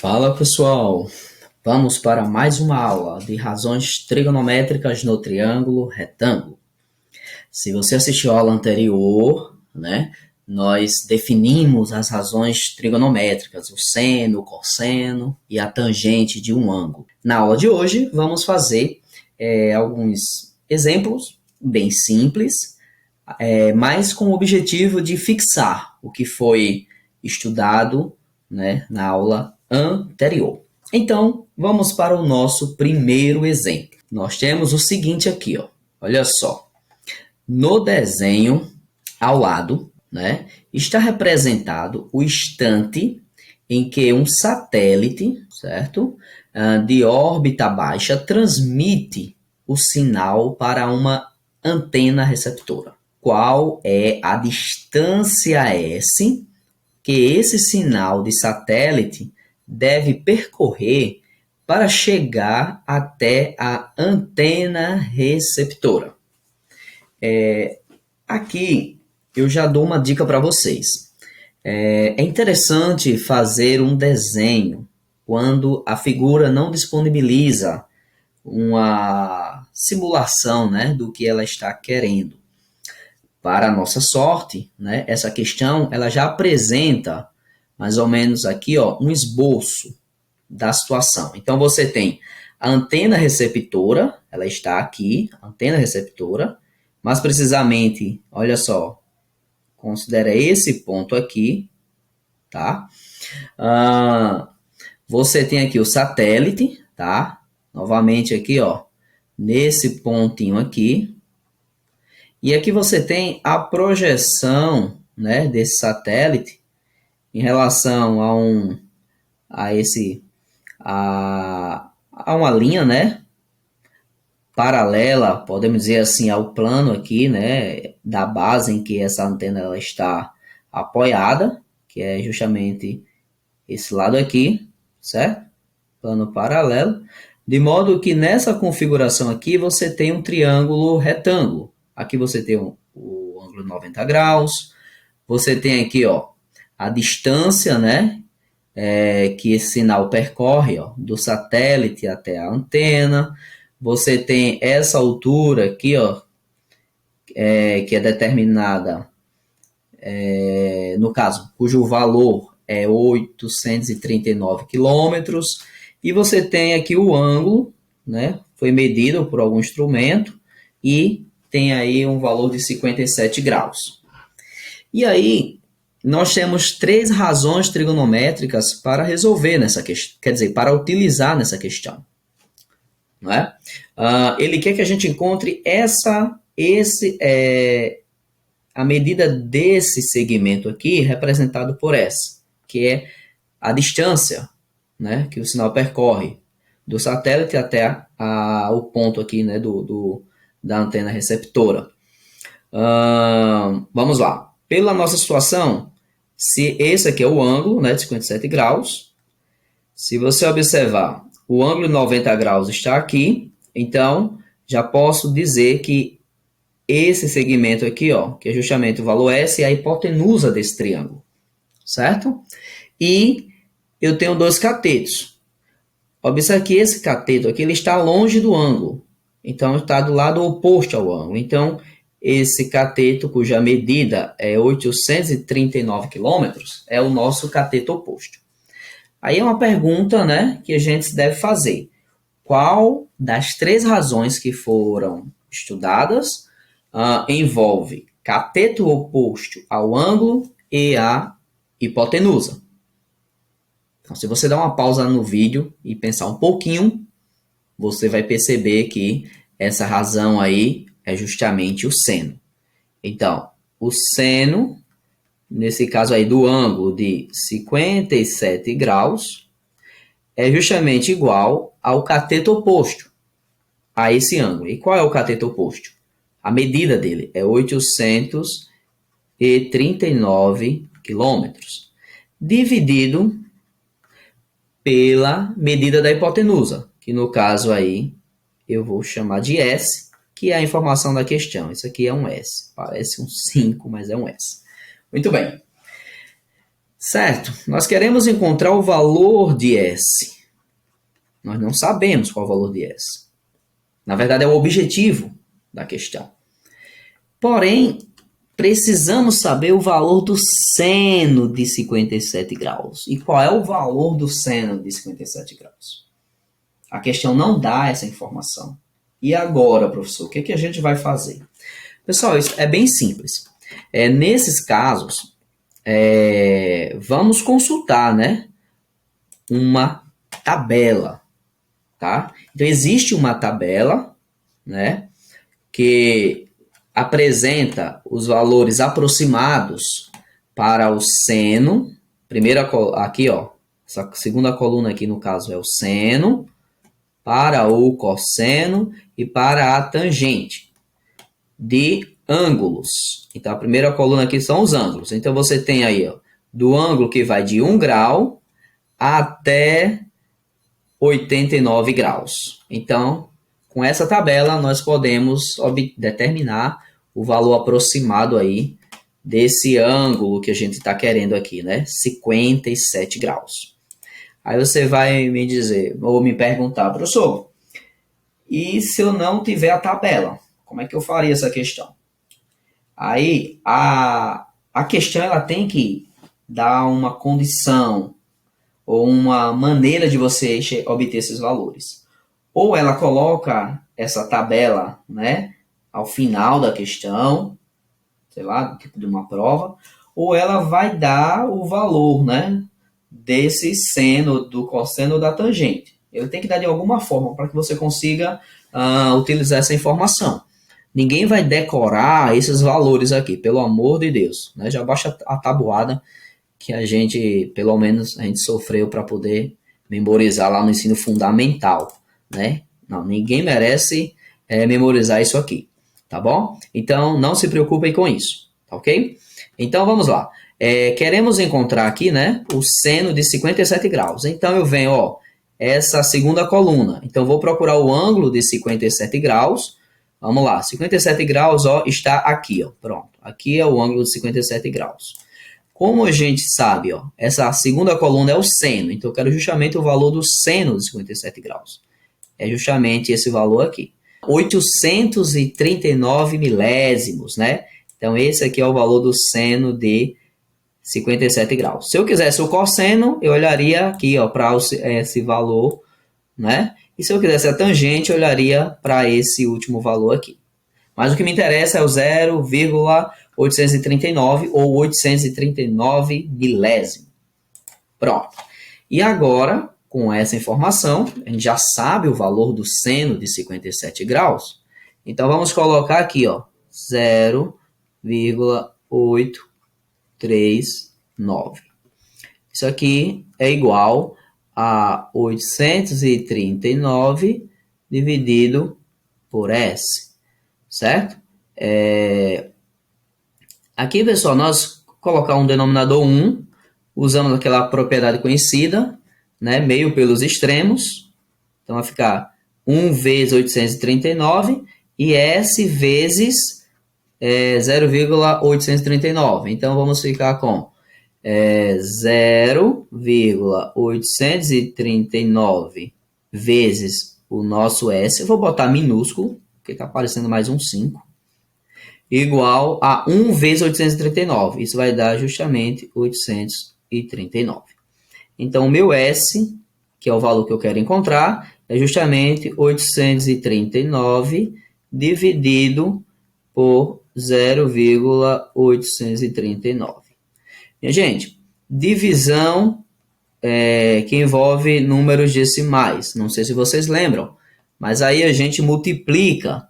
Fala pessoal, vamos para mais uma aula de razões trigonométricas no triângulo retângulo. Se você assistiu à aula anterior, nós definimos as razões trigonométricas, o seno, o cosseno e a tangente de um ângulo. Na aula de hoje vamos fazer alguns exemplos bem simples, mas com o objetivo de fixar o que foi estudado, na aula anterior. Então, vamos para o nosso primeiro exemplo. Nós temos o seguinte aqui, ó. Olha só. No desenho ao lado, está representado o instante em que um satélite, certo? De órbita baixa transmite o sinal para uma antena receptora. Qual é a distância S que esse sinal de satélite deve percorrer para chegar até a antena receptora? Aqui eu já dou uma dica para vocês. É interessante fazer um desenho quando a figura não disponibiliza uma simulação, do que ela está querendo. Para a nossa sorte, essa questão ela já apresenta mais ou menos aqui, ó, um esboço da situação. Então você tem a antena receptora, ela está aqui, a antena receptora, mais precisamente, olha só, considera esse ponto aqui, tá? Você tem aqui o satélite, tá? Novamente aqui, ó, nesse pontinho aqui. E aqui você tem a projeção, desse satélite em relação a uma linha, paralela, podemos dizer assim, ao plano aqui, da base em que essa antena ela está apoiada, que é justamente esse lado aqui, certo? Plano paralelo, de modo que nessa configuração aqui você tem um triângulo retângulo. Aqui você tem o ângulo 90 graus, você tem aqui, ó, a distância, que esse sinal percorre, ó, do satélite até a antena. Você tem essa altura aqui, ó, que é determinada, no caso, cujo valor é 839 quilômetros. E você tem aqui o ângulo, foi medido por algum instrumento e tem aí um valor de 57 graus. E aí, nós temos 3 razões trigonométricas para resolver nessa questão, quer dizer, para utilizar nessa questão. Ele quer que a gente encontre a medida desse segmento aqui, representado por essa, que é a distância, que o sinal percorre do satélite até o ponto aqui, da antena receptora. Vamos lá. Pela nossa situação, se esse aqui é o ângulo, de 57 graus, se você observar, o ângulo de 90 graus está aqui, então já posso dizer que esse segmento aqui, ó, que é justamente o valor S, é a hipotenusa desse triângulo, certo? E eu tenho 2 catetos. Observe que esse cateto aqui ele está longe do ângulo, então está do lado oposto ao ângulo. Então, esse cateto, cuja medida é 839 quilômetros, é o nosso cateto oposto. Aí é uma pergunta, que a gente deve fazer. Qual das 3 razões que foram estudadas envolve cateto oposto ao ângulo e a hipotenusa? Então, se você dar uma pausa no vídeo e pensar um pouquinho, você vai perceber que essa razão aí é justamente o seno. Então, o seno, nesse caso aí do ângulo de 57 graus, é justamente igual ao cateto oposto a esse ângulo. E qual é o cateto oposto? A medida dele é 839 quilômetros, dividido pela medida da hipotenusa, que no caso aí eu vou chamar de S, que é a informação da questão. Isso aqui é um S. Parece um 5, mas é um S. Muito bem. Certo, nós queremos encontrar o valor de S. Nós não sabemos qual é o valor de S. Na verdade, é o objetivo da questão. Porém, precisamos saber o valor do seno de 57 graus. E qual é o valor do seno de 57 graus? A questão não dá essa informação. E agora, professor, o que a gente vai fazer? Pessoal, isso é bem simples. Nesses casos, vamos consultar, né, uma tabela, tá? Então, existe uma tabela, né, que apresenta os valores aproximados para o seno. Aqui, ó, essa segunda coluna aqui, no caso, é o seno, para o cosseno e para a tangente de ângulos. Então, a primeira coluna aqui são os ângulos. Então, você tem aí, ó, do ângulo que vai de 1 grau até 89 graus. Então, com essa tabela, nós podemos determinar o valor aproximado aí desse ângulo que a gente está querendo aqui, né? 57 graus. Aí você vai me dizer, ou me perguntar, professor, e se eu não tiver a tabela? Como é que eu faria essa questão? Aí, a questão ela tem que dar uma condição ou uma maneira de você obter esses valores. Ou ela coloca essa tabela, né, ao final da questão, sei lá, tipo de uma prova, ou ela vai dar o valor, né, desse seno, do cosseno ou da tangente. Ele tem que dar de alguma forma para que você consiga utilizar essa informação. Ninguém vai decorar esses valores aqui, pelo amor de Deus, né? Já baixa a tabuada que a gente, pelo menos, a gente sofreu para poder memorizar lá no ensino fundamental, né? Não, ninguém merece memorizar isso aqui, tá bom? Então, não se preocupem com isso, tá ok? Então, vamos lá. Queremos encontrar aqui, né, o seno de 57 graus. Então, eu venho, ó, essa segunda coluna. Então, vou procurar o ângulo de 57 graus. Vamos lá, 57 graus, ó, está aqui, ó, pronto. Aqui é o ângulo de 57 graus. Como a gente sabe, ó, essa segunda coluna é o seno, então eu quero justamente o valor do seno de 57 graus. É justamente esse valor aqui. 839 milésimos, né? Então, esse aqui é o valor do seno de 57 graus. Se eu quisesse o cosseno, eu olharia aqui, ó, para esse valor, né? E se eu quisesse a tangente, eu olharia para esse último valor aqui. Mas o que me interessa é o 0,839 ou 839 milésimo. Pronto. E agora, com essa informação, a gente já sabe o valor do seno de 57 graus. Então, vamos colocar aqui, ó, 0,839. Isso aqui é igual a 839 dividido por S, certo? Aqui, pessoal, nós colocar um denominador 1, usamos aquela propriedade conhecida, né, meio pelos extremos. Então, vai ficar 1 vezes 839 e S vezes 0,839. Então, vamos ficar com 0,839 vezes o nosso S. Eu vou botar minúsculo, porque está aparecendo mais um 5. Igual a 1 vezes 839. Isso vai dar justamente 839. Então, o meu S, que é o valor que eu quero encontrar, é justamente 839 dividido por 0,839. Minha gente, divisão que envolve números decimais. Não sei se vocês lembram, mas aí a gente multiplica.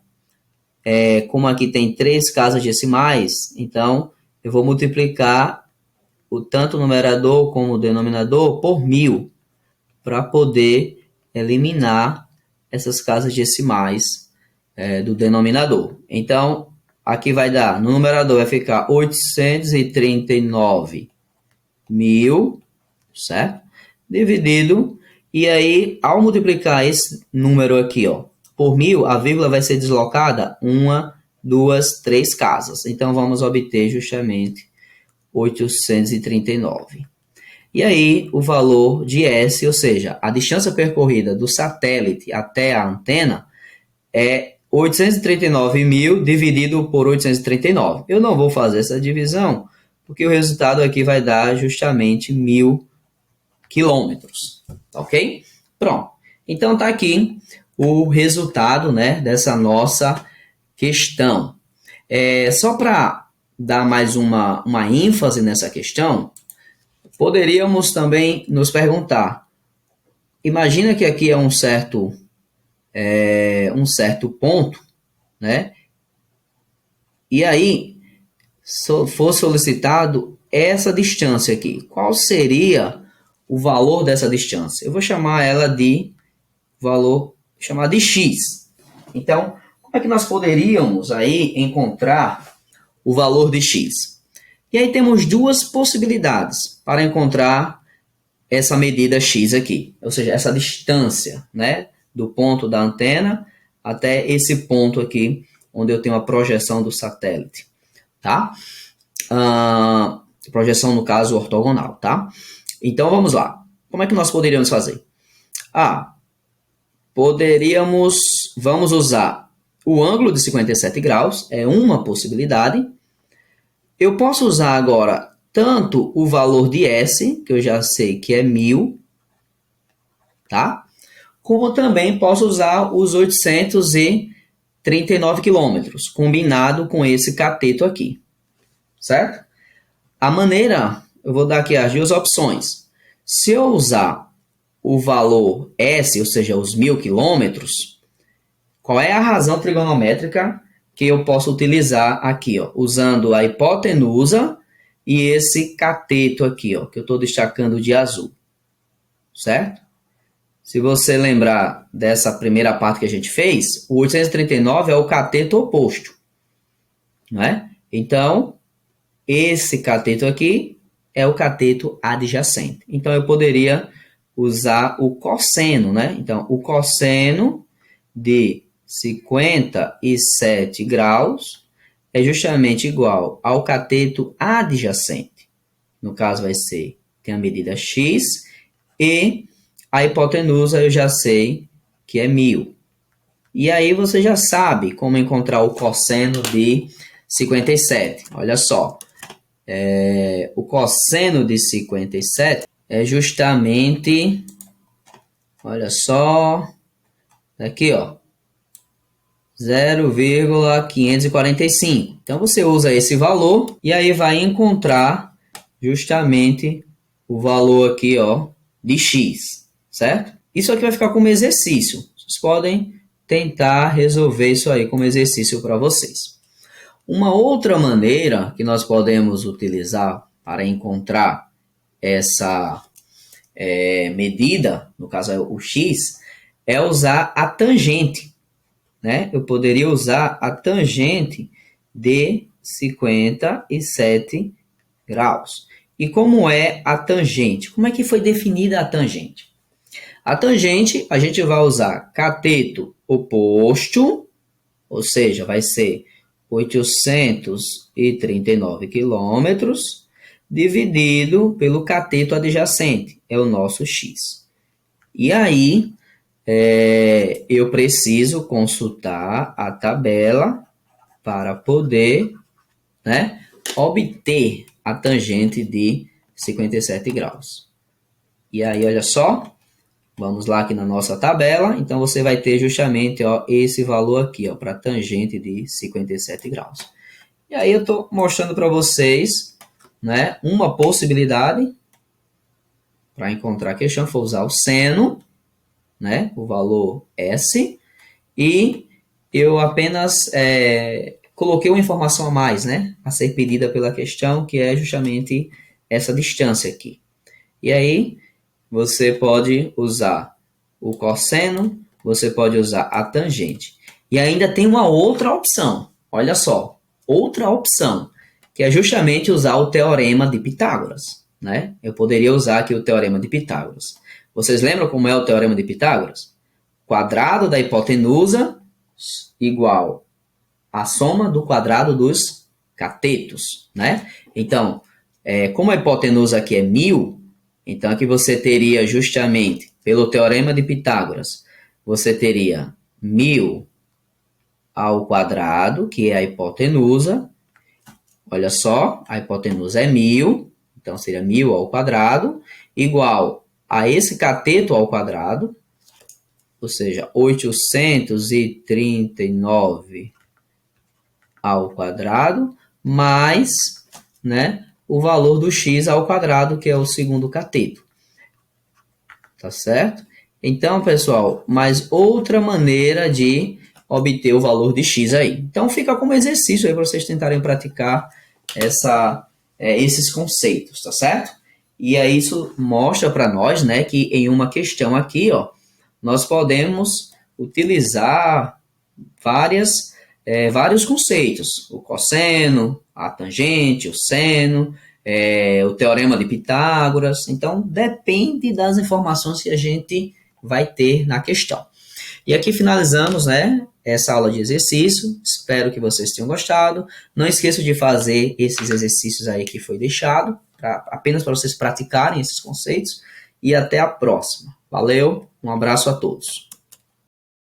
Como aqui tem 3 casas decimais, então eu vou multiplicar tanto o numerador como o denominador por 1000 para poder eliminar essas casas decimais do denominador. Então, aqui vai dar, no numerador vai ficar 839 mil, certo? Dividido, e aí, ao multiplicar esse número aqui, ó, por 1000, a vírgula vai ser deslocada 1, 2, 3 casas. Então, vamos obter justamente 839. E aí o valor de S, ou seja, a distância percorrida do satélite até a antena é 839.000 dividido por 839. Eu não vou fazer essa divisão, porque o resultado aqui vai dar justamente 1.000 quilômetros, ok? Pronto. Então tá aqui o resultado, né, dessa nossa questão. Só para dar mais uma ênfase nessa questão, poderíamos também nos perguntar, imagina que aqui é um certo ponto, né? E aí for solicitado essa distância aqui. Qual seria o valor dessa distância? Eu vou chamar ela de chamar de x. Então, como é que nós poderíamos aí encontrar o valor de x? E aí temos duas possibilidades para encontrar essa medida x aqui, ou seja, essa distância, né, do ponto da antena até esse ponto aqui, onde eu tenho a projeção do satélite, tá? Projeção, no caso, ortogonal, tá? Então, vamos lá. Como é que nós poderíamos fazer? Vamos usar o ângulo de 57 graus, é uma possibilidade. Eu posso usar agora tanto o valor de S, que eu já sei que é 1.000, tá? Como também posso usar os 839 quilômetros, combinado com esse cateto aqui, certo? Eu vou dar aqui as duas opções. Se eu usar o valor S, ou seja, os 1.000 quilômetros, qual é a razão trigonométrica que eu posso utilizar aqui, ó, usando a hipotenusa e esse cateto aqui, ó, que eu estou destacando de azul, certo? Se você lembrar dessa primeira parte que a gente fez, o 839 é o cateto oposto, não é? Então, esse cateto aqui é o cateto adjacente. Então, eu poderia usar o cosseno, né? Então, o cosseno de 57 graus é justamente igual ao cateto adjacente. No caso, tem a medida x, e a hipotenusa eu já sei que é 1.000. E aí você já sabe como encontrar o cosseno de 57. Olha só, o cosseno de 57 é justamente, olha só, aqui ó, 0,545. Então você usa esse valor e aí vai encontrar justamente o valor aqui ó, de x, certo? Isso aqui vai ficar como exercício. Vocês podem tentar resolver isso aí como exercício para vocês. Uma outra maneira que nós podemos utilizar para encontrar essa medida, no caso é o x, é usar a tangente, né? Eu poderia usar a tangente de 57 graus. E como é a tangente? Como é que foi definida a tangente? A tangente, a gente vai usar cateto oposto, ou seja, vai ser 839 quilômetros, dividido pelo cateto adjacente, é o nosso x. E aí, eu preciso consultar a tabela para poder, né, obter a tangente de 57 graus. E aí, olha só, vamos lá aqui na nossa tabela, então você vai ter justamente ó, esse valor aqui para a tangente de 57 graus. E aí eu estou mostrando para vocês, né, uma possibilidade para encontrar a questão, foi usar o seno, né, o valor S, e eu apenas coloquei uma informação a mais, né, a ser pedida pela questão, que é justamente essa distância aqui. E aí, você pode usar o cosseno, você pode usar a tangente. E ainda tem uma outra opção, olha só, outra opção, que é justamente usar o teorema de Pitágoras, né? Eu poderia usar aqui o teorema de Pitágoras. Vocês lembram como é o teorema de Pitágoras? Quadrado da hipotenusa igual a soma do quadrado dos catetos, né? Então, como a hipotenusa aqui é 1.000, Então, aqui você teria justamente, pelo Teorema de Pitágoras, você teria 1000 ao quadrado, que é a hipotenusa. Olha só, a hipotenusa é 1000, então seria 1000 ao quadrado, igual a esse cateto ao quadrado, ou seja, 839 ao quadrado, mais, né, o valor do x ao quadrado, que é o segundo cateto. Tá certo? Então, pessoal, mais outra maneira de obter o valor de x aí. Então, fica como exercício aí para vocês tentarem praticar esses conceitos, tá certo? E aí isso mostra para nós, né, que em uma questão aqui, ó, nós podemos utilizar vários conceitos. O cosseno, a tangente, o seno, o teorema de Pitágoras. Então, depende das informações que a gente vai ter na questão. E aqui finalizamos, né, essa aula de exercício. Espero que vocês tenham gostado. Não esqueça de fazer esses exercícios aí que foi deixado, apenas para vocês praticarem esses conceitos. E até a próxima. Valeu, um abraço a todos.